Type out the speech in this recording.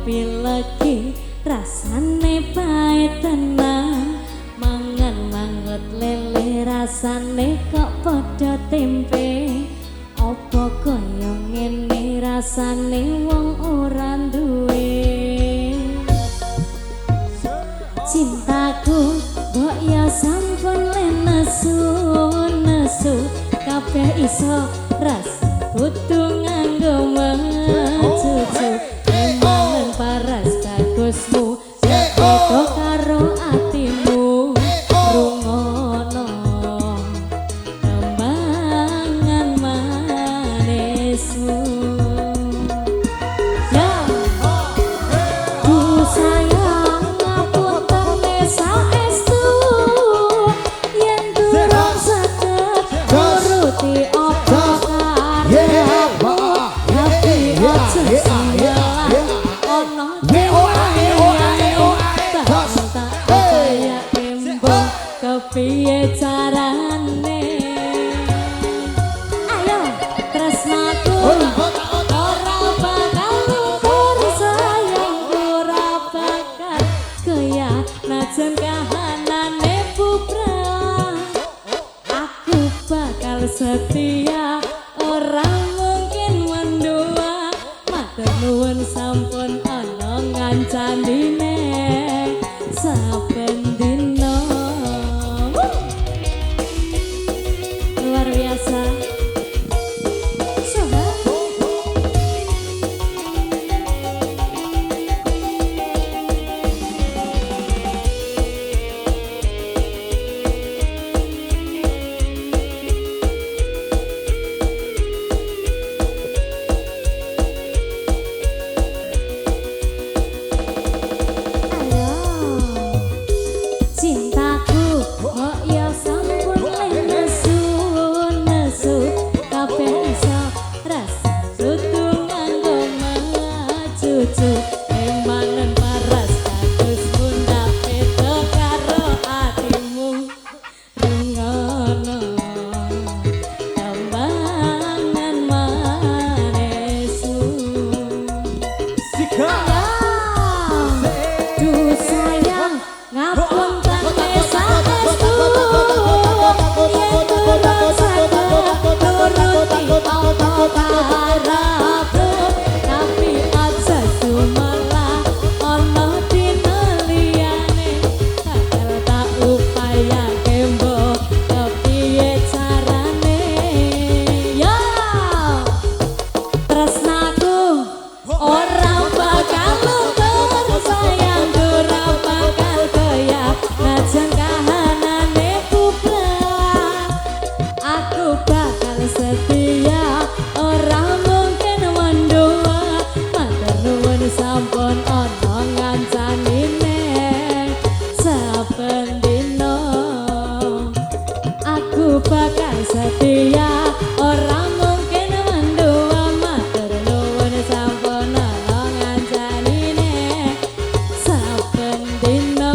kopi legi rasane pahit tenan mangan mangut lele rasane kok padha tempe apa kaya ngene rasane wong ora duwe cintaku mbok ya sampun nesu nesu kabeh iso ras kudu nganggo cucu emang paras bagusmu sedo karo atimu rungono kembangan manismu ya ku sayang ngapunten saestu yen durung saged nuruti apa kepiye carane ayo tresnaku ora bakal luntur sayang ora bakal kaya najan kahanane bubrah aku bakal setia ora mungkin mendua matur nuwun sampun ana ngancandine saben dina luar biasa cintaku kok ya sampun nesu nesu kabeh iso rasa kudu nganggo cucu emanen paras bagus bunda beda karo atimu rungono kembangan manismu duh sayang ngapun setia orang mungkin mendua matur nuwun sampun ana ngancanine saben dina aku bakal setia orang mungkin mendua matur nuwun sampun ana ngancanine saben dina